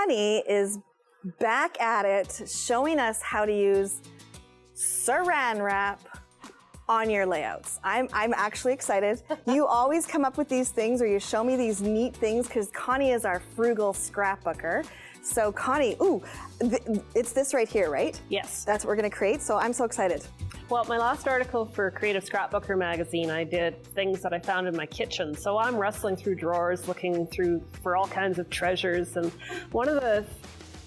Connie is back at it, showing us how to use Saran wrap on your layouts. I'm actually excited. You always come up with these things, or you show me these neat things, because Connie is our frugal scrapbooker. So Connie, it's this right here, right? Yes. That's what we're gonna create, so I'm so excited. Well, my last article for Creative Scrapbooker magazine, I did things that I found in my kitchen. So I'm rustling through drawers, looking through for all kinds of treasures. And one of the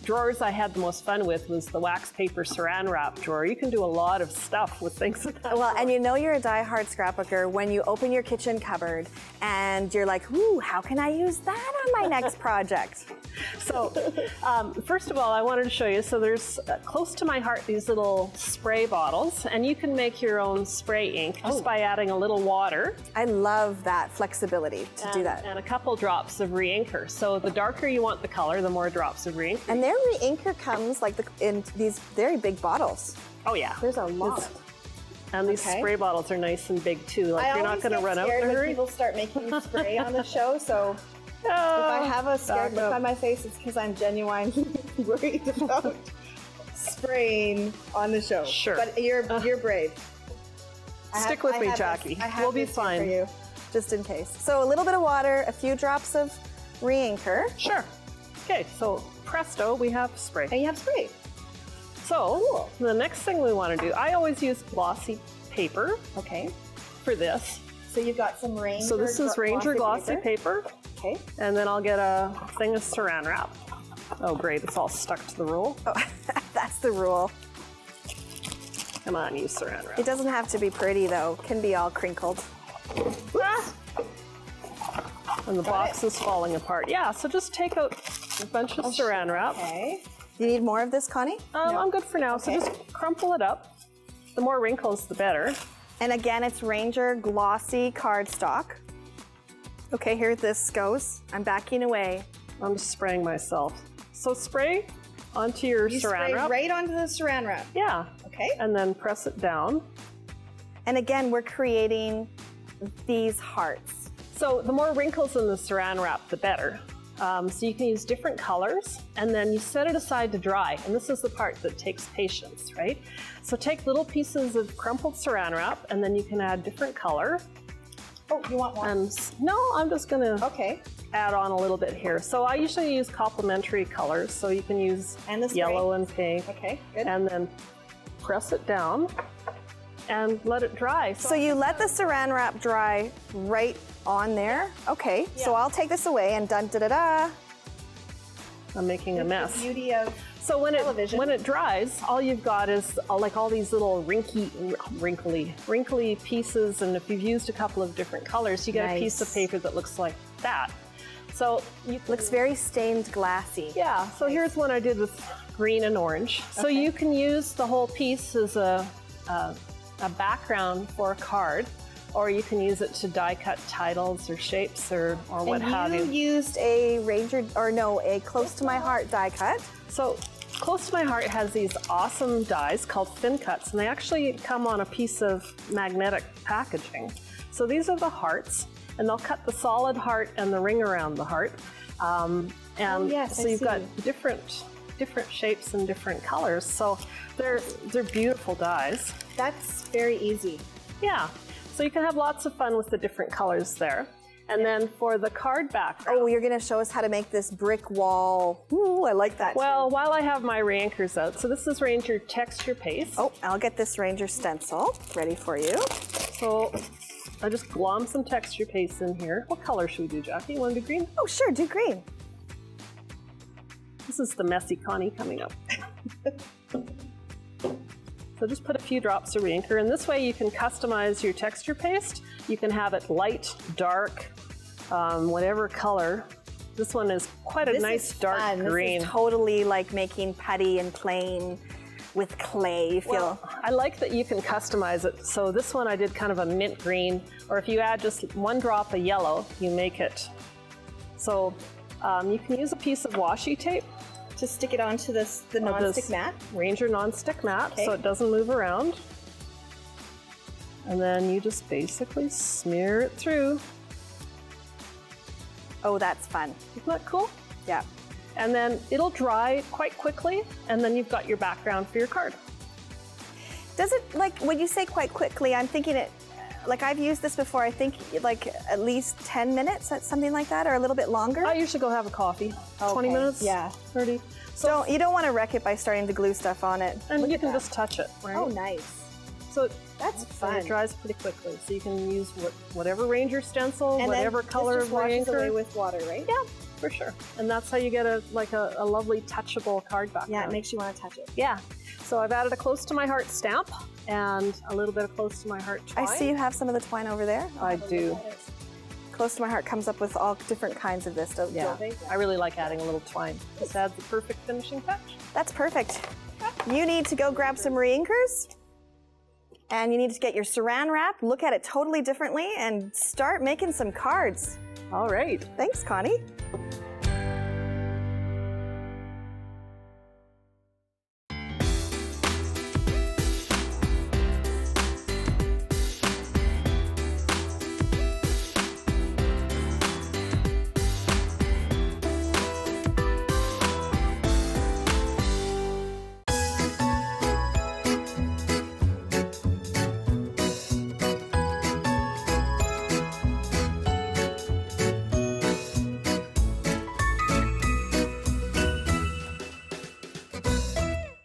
drawers I had the most fun with was the wax paper Saran wrap drawer. You can do a lot of stuff with things in that Well, drawer. and you know you're a die-hard scrapbooker when you open your kitchen cupboard and you're like, ooh, how can I use that on my next project? So, first of all, I wanted to show you, so there's close to my heart these little spray bottles, and you can make your own spray ink just by adding a little water. I love that flexibility to do that. And a couple drops of reinker. So the darker you want the color, the more drops of reinker. And their reinker comes like in these very big bottles. Oh yeah. There's a lot. And these spray bottles are nice and big too. Like you're not going to run out in a when hurry. people start making spray on the show, so if I have a scared look on my face, it's because I'm genuinely worried about spraying on the show. Sure. But you're brave. Stick with me, Jackie. We'll be fine. For you, just in case. So a little bit of water, a few drops of reinker. Sure. Okay, so presto, we have spray. And you have spray. So the next thing we want to do, I always use glossy paper. Okay. For this. So you've got some Ranger. So this is Ranger glossy paper. Okay. And then I'll get a thing of Saran wrap. Oh great, it's all stuck to the roll. Oh, that's the rule. Come on, use Saran wrap. It doesn't have to be pretty though. It can be all crinkled. Ah! And the box is falling apart. Yeah, so just take out a bunch of Saran wrap. Okay. You need more of this, Connie? No. I'm good for now. Okay. So just crumple it up. The more wrinkles, the better. And again, it's Ranger glossy cardstock. Okay, here this goes. I'm backing away. I'm just spraying myself. So spray onto your Saran wrap. Right onto the Saran wrap. Yeah. Okay. And then press it down. And again, we're creating these hearts. So the more wrinkles in the Saran wrap, the better. So you can use different colors, and then you set it aside to dry. And this is the part that takes patience, right? So take little pieces of crumpled Saran wrap, and then you can add different color. Oh, you want more? And no, I'm just gonna add on a little bit here. So I usually use complementary colors, so you can use yellow and pink. Okay, good. And then press it down and let it dry. So you let the Saran wrap dry right on there? Okay, so I'll take this away and dun-da-da-da. I'm making a mess. The beauty of so when it dries, all you've got is like all these little wrinkly pieces, and if you've used a couple of different colors, you get a piece of paper that looks like that. So looks very stained glassy. Yeah, so here's one I did with green and orange. So you can use the whole piece as a background for a card, or you can use it to die cut titles or shapes or what have you. And you used a a Close to My Heart die cut. So Close to My Heart has these awesome dies called thin cuts, and they actually come on a piece of magnetic packaging. So these are the hearts, and they'll cut the solid heart and the ring around the heart. So you've got different shapes and different colors. So they're beautiful dies. That's very easy. Yeah. So you can have lots of fun with the different colors there. And then for the card background. Oh, you're going to show us how to make this brick wall. Ooh, I like that. Well, while I have my reinkers out, so this is Ranger texture paste. Oh, I'll get this Ranger stencil ready for you. So I just glom some texture paste in here. What color should we do, Jackie? You want to do green? Oh, sure, do green. This is the messy Connie coming up. So just put a few drops of reinker, and this way you can customize your texture paste. You can have it light, dark, whatever color. This one is quite a nice dark green. This is totally like making putty and playing with clay. You feel. Well, I like that you can customize it. So this one I did kind of a mint green, or if you add just one drop of yellow, you make it. So you can use a piece of washi tape to stick it onto the non-stick mat. Ranger non-stick mat, so it doesn't move around. And then you just basically smear it through. Oh, that's fun. Isn't that cool? Yeah. And then it'll dry quite quickly, and then you've got your background for your card. Does it, like, when you say quite quickly, I'm thinking it, like I've used this before, I think like at least 10 minutes, something like that, or a little bit longer? I usually go have a coffee. 20 Okay, minutes? yeah. 30. So, You don't want to wreck it by starting to glue stuff on it. and you can just touch it, right? Oh, nice. So That's so fun. it dries pretty quickly. So you can use whatever Ranger stencil, And whatever then color this of just washes away reinkers. with water, right? Yeah, for sure. And that's how you get a lovely touchable card background. Yeah, it makes you want to touch it. Yeah. So I've added a close to my heart stamp and a little bit of close to my heart twine. I see you have some of the twine over there. I do. Close to my heart comes up with all different kinds of this, don't they? I really like adding a little twine. This adds the perfect finishing touch. That's perfect. You need to go grab some reinkers, and you need to get your Saran wrap, look at it totally differently, and start making some cards. All right. Thanks, Connie.